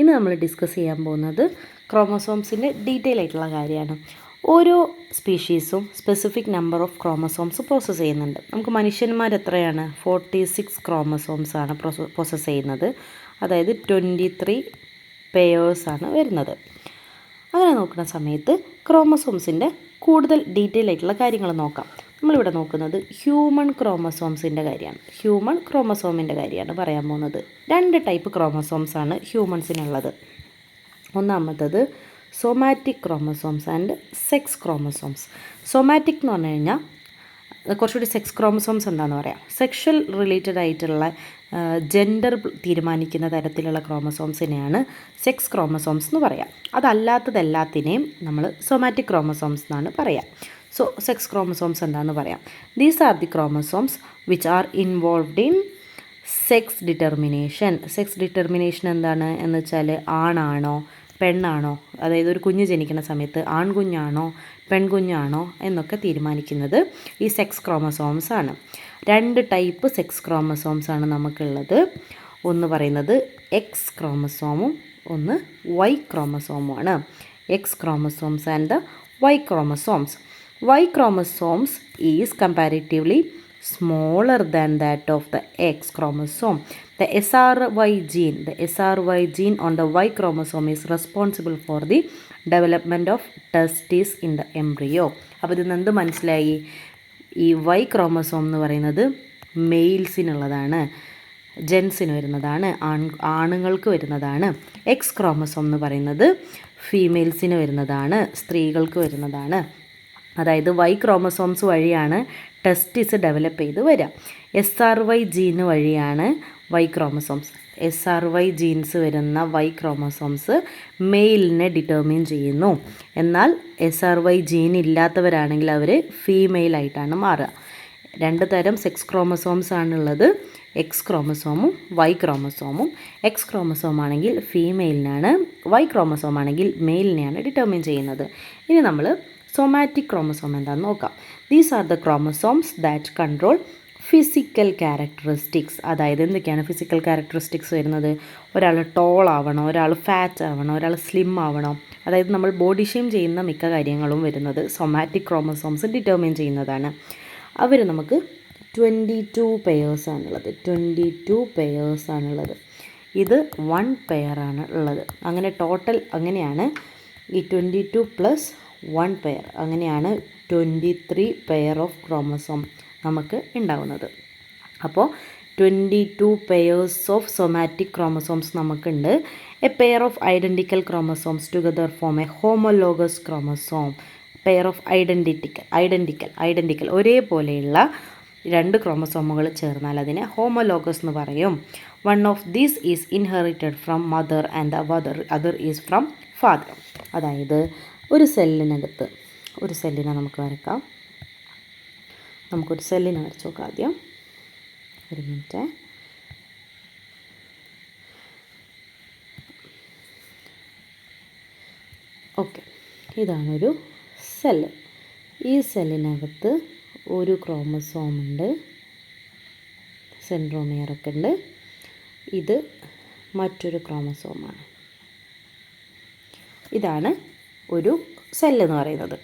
ഇന്ന് നമ്മൾ ഡിസ്കസ് ചെയ്യാൻ പോകുന്നത് ക്രോമസോംസിൻ്റെ ഡീറ്റെയിൽ ആയിട്ടുള്ള കാര്യമാണ്. ഓരോ സ്പീഷീസും specific number of chromosomes process ചെയ്യുന്നുണ്ട്. നമുക്ക് മനുഷ്യന്മാർ എത്രയാണ് 46 ക്രോമസോംസ് ആണ് പ്രോസസ്സ് ചെയ്യുന്നത്. അതായത് 23 പെയേഴ്സാണ് വരുന്നത്. അങ്ങനെ നോക്കുന്ന സമയത്ത് ക്രോമസോംസിൻ്റെ കൂടുതൽ ഡീറ്റെയിൽ ആയിട്ടുള്ള കാര്യങ്ങൾ നോക്കാം. നമ്മളിവിടെ നോക്കുന്നത് ഹ്യൂമൺ ക്രോമസോംസിൻ്റെ കാര്യമാണ്. ഹ്യൂമൺ ക്രോമസോമിൻ്റെ കാര്യമാണ് പറയാൻ പോകുന്നത്. 2 ടൈപ്പ് ക്രോമസോംസ് ആണ് ഹ്യൂമൻസിനുള്ളത്. ഒന്നാമത്തത് somatic chromosomes and sex chromosomes. Somatic എന്ന് പറഞ്ഞു കഴിഞ്ഞാൽ കുറച്ചുകൂടി സെക്സ് ക്രോമസോംസ് എന്താണെന്ന് പറയാം. സെക്ഷൽ റിലേറ്റഡ് ആയിട്ടുള്ള ജെൻഡർ തീരുമാനിക്കുന്ന തരത്തിലുള്ള ക്രോമസോംസിനെയാണ് സെക്സ് ക്രോമസോംസ് എന്ന് പറയാം. അതല്ലാത്തതെല്ലാത്തിനെയും നമ്മൾ സൊമാറ്റിക് ക്രോമസോംസ് എന്നാണ് പറയാം. സോ സെക്സ് ക്രോമസോംസ് എന്താണെന്ന് പറയാം. These are the chromosomes which are involved in sex determination. Sex determination എന്താണ് എന്ന് വെച്ചാൽ ആണാണോ പെണ്ണാണോ, അതായത് ഒരു കുഞ്ഞ് ജനിക്കുന്ന സമയത്ത് ആൺകുഞ്ഞാണോ പെൺകുഞ്ഞാണോ എന്നൊക്കെ തീരുമാനിക്കുന്നത് ഈ സെക്സ് ക്രോമസോംസ് ആണ്. 2 ടൈപ്പ് സെക്സ് ക്രോമസോംസ് ആണ് നമുക്കുള്ളത്. ഒന്ന് പറയുന്നത് എക്സ് ക്രോമസോമും ഒന്ന് വൈ ക്രോമസോമുമാണ്. X chromosomes and the Y chromosomes. Y chromosomes is comparatively smaller than that of the X chromosome. The SRY gene on the Y chromosome is responsible for the development of testes in the embryo. അപ്പോൾ ഇതിൽ നിന്ന് മനസ്സിലായി, ഈ Y chromosome എന്ന് പറയുന്നത് മെയിൽസിനുള്ളതാണ്, ജെൻസിന് വരുന്നതാണ്, ആണുങ്ങൾക്ക് വരുന്നതാണ്. എക്സ് ക്രോമസോം എന്ന് പറയുന്നത് ഫീമെയിൽസിന് വരുന്നതാണ്, സ്ത്രീകൾക്ക് വരുന്നതാണ്. അതായത് വൈ ക്രോമസോംസ് വഴിയാണ് ടെസ്റ്റിസ് ഡെവലപ്പ് ചെയ്ത് വരിക. SRY ജീന് വഴിയാണ് വൈ ക്രോമസോംസ്. SRY ജീൻസ് വരുന്ന വൈ ക്രോമസോംസ് മെയിലിനെ ഡിറ്റർമിൻ ചെയ്യുന്നു. എന്നാൽ SRY ജീൻ ഇല്ലാത്തവരാണെങ്കിൽ അവർ ഫീമെയിലായിട്ടാണ് മാറുക. 2 തരം സെക്സ് ക്രോമസോംസ് ആണുള്ളത്. എക്സ് ക്രോമസോമും വൈ ക്രോമസോമും. എക്സ് ക്രോമസോം ആണെങ്കിൽ ഫീമെയിലിനാണ്, വൈ ക്രോമസോം ആണെങ്കിൽ മെയിലിനെയാണ് ഡിറ്റർമിൻ ചെയ്യുന്നത്. ഇനി നമ്മൾ സൊമാറ്റിക് ക്രോമസോം എന്താണെന്ന് നോക്കാം. These are the chromosomes that control physical characteristics. അതായത് എന്തൊക്കെയാണ് ഫിസിക്കൽ ക്യാരക്ടറിസ്റ്റിക്സ് വരുന്നത്? ഒരാൾ ടോൾ ആവണോ, ഒരാൾ ഫാറ്റ് ആവണോ, ഒരാൾ സ്ലിം ആവണോ, അതായത് നമ്മൾ ബോഡി ഷെയിം ചെയ്യുന്ന മിക്ക കാര്യങ്ങളും വരുന്നത് സൊമാറ്റിക് ക്രോമസോംസ് ഡിറ്റർമിൻ ചെയ്യുന്നതാണ്. അവർ നമുക്ക് 22 പെയേഴ്സാണുള്ളത്. 22 പെയേഴ്സാണുള്ളത്. ഇത് 1 പെയറാണ് ഉള്ളത്. അങ്ങനെ ടോട്ടൽ അങ്ങനെയാണ് ഈ 22 + 1 പെയർ, അങ്ങനെയാണ് 23 പെയർ ഓഫ് ക്രോമസോം നമുക്ക് ഉണ്ടാവുന്നത്. അപ്പോൾ 22 പെയേഴ്സ് ഓഫ് സൊമാറ്റിക് ക്രോമസോംസ് നമുക്കുണ്ട്. A pair of identical chromosomes together form a homologous chromosome. Pair of identical ഒരേപോലെയുള്ള 2 ക്രോമസോമുകൾ ചേർന്നാൽ അതിനെ ഹോമോലോഗസ് എന്ന് പറയും. One of these is inherited from mother and the other is from father. അതായത് ഒരു സെല്ലിനകത്ത് ഒരു സെല്ലിനെ നമുക്ക് വരക്കാം. നമുക്കൊരു സെല്ലിനെ വരച്ച് നോക്കാം ആദ്യം. ഒരു മിനിറ്റ്. Okay, ഇതാണൊരു cell. ഈ സെല്ലിനകത്ത് ഒരു ക്രോമസോം ഉണ്ട്, സെൻട്രോമിയറൊക്കെ ഉണ്ട്. ഇത് മറ്റൊരു ക്രോമസോമാണ്. ഇതാണ് ഒരു സെല്ലെന്ന് പറയുന്നത്.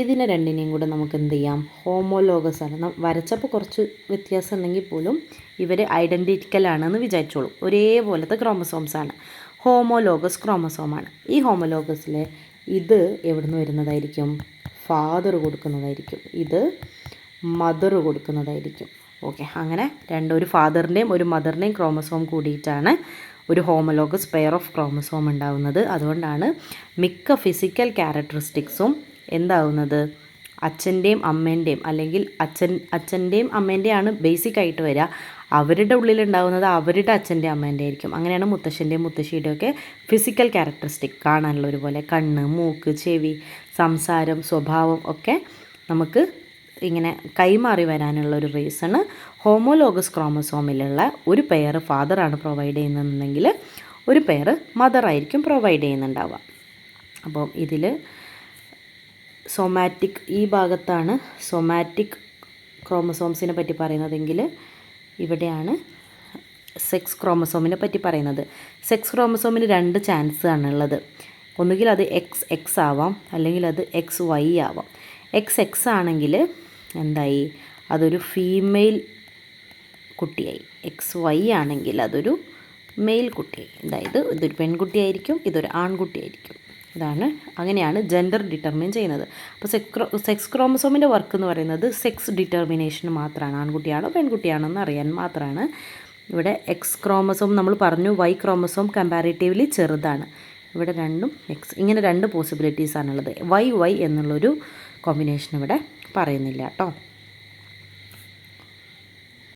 ഇതിനെ രണ്ടിനെയും കൂടെ നമുക്ക് എന്ത് ചെയ്യാം, ഹോമോലോഗസ് ആണ്. വരച്ചപ്പോൾ കുറച്ച് വ്യത്യാസം ഉണ്ടെങ്കിൽ പോലും ഇവർ ഐഡൻറ്റിക്കലാണെന്ന് വിചാരിച്ചോളൂ. ഒരേപോലത്തെ ക്രോമസോംസ് ആണ്. ഹോമോലോഗസ് ക്രോമസോമാണ്. ഈ ഹോമോലോഗസിൽ ഇത് എവിടെ നിന്ന് വരുന്നതായിരിക്കും? ഫാദർ കൊടുക്കുന്നതായിരിക്കും. ഇത് മദർ കൊടുക്കുന്നതായിരിക്കും. ഓക്കെ, അങ്ങനെ ഒരു ഫാദറിൻ്റെയും ഒരു മദറിൻ്റെയും ക്രോമസോം കൂടിയിട്ടാണ് ഒരു ഹോമോലോഗസ് പെയർ ഓഫ് ക്രോമസോം ഉണ്ടാവുന്നത്. അതുകൊണ്ടാണ് മിക്ക ഫിസിക്കൽ ക്യാരക്ടറിസ്റ്റിക്സും എന്താവുന്നത് അച്ഛൻ്റെയും അമ്മേൻ്റെയും, അല്ലെങ്കിൽ അച്ഛൻ്റെയും അമ്മേൻ്റെയാണ് ബേസിക് ആയിട്ട് വരിക. അവരുടെ ഉള്ളിലുണ്ടാവുന്നത് അവരുടെ അച്ഛൻ്റെ അമ്മേൻ്റെ ആയിരിക്കും. അങ്ങനെയാണ് മുത്തശ്ശൻ്റെയും മുത്തശ്ശിയുടെയും ഒക്കെ ഫിസിക്കൽ ക്യാരക്ടറിസ്റ്റിക് കാണാനുള്ള ഒരുപോലെ. കണ്ണ്, മൂക്ക്, ചെവി, സംസാരം, സ്വഭാവം ഒക്കെ നമുക്ക് ഇങ്ങനെ കൈമാറി വരാനുള്ള ഒരു റീസണ് ഹോമോലോഗസ് ക്രോമസോമിലുള്ള ഒരു പെയർ ഫാദറാണ് പ്രൊവൈഡ് ചെയ്യുന്നതെന്നുണ്ടെങ്കിൽ ഒരു പെയർ മദറായിരിക്കും പ്രൊവൈഡ് ചെയ്യുന്നുണ്ടാവുക. അപ്പോൾ ഇതിൽ സൊമാറ്റിക്, ഈ ഭാഗത്താണ് സൊമാറ്റിക് ക്രോമസോംസിനെ പറ്റി പറയുന്നതെങ്കിൽ ഇവിടെയാണ് സെക്സ് ക്രോമസോമിനെ പറ്റി പറയുന്നത്. സെക്സ് ക്രോമസോമിന് 2 ചാൻസ് ആണുള്ളത്. ഒന്നുകിൽ അത് XX ആവാം, അല്ലെങ്കിൽ അത് XY ആവാം. XX ആണെങ്കിൽ എന്തായി, അതൊരു ഫീമെയിൽ കുട്ടിയായി. XY ആണെങ്കിൽ അതൊരു മെയിൽ കുട്ടിയായി. അതായത് ഇതൊരു പെൺകുട്ടിയായിരിക്കും, ഇതൊരു ആൺകുട്ടിയായിരിക്കും. അങ്ങനെയാണ് ജെൻഡർ ഡിറ്റർമിൻ ചെയ്യുന്നത്. അപ്പോൾ സെക്സ് ക്രോമസോമിൻ്റെ വർക്ക് എന്ന് പറയുന്നത് സെക്സ് ഡിറ്റർമിനേഷൻ മാത്രമാണ്. ആൺകുട്ടിയാണോ പെൺകുട്ടിയാണോ എന്ന് അറിയാൻ മാത്രമാണ്. ഇവിടെ എക്സ് ക്രോമസോം നമ്മൾ പറഞ്ഞു, വൈ ക്രോമസോം കമ്പാരിറ്റീവ്ലി ചെറുതാണ്. ഇവിടെ രണ്ടും എക്സ്, ഇങ്ങനെ 2 പോസിബിലിറ്റീസ് ആണുള്ളത്. വൈ എന്നുള്ളൊരു കോമ്പിനേഷൻ ഇവിടെ പറയുന്നില്ല കേട്ടോ.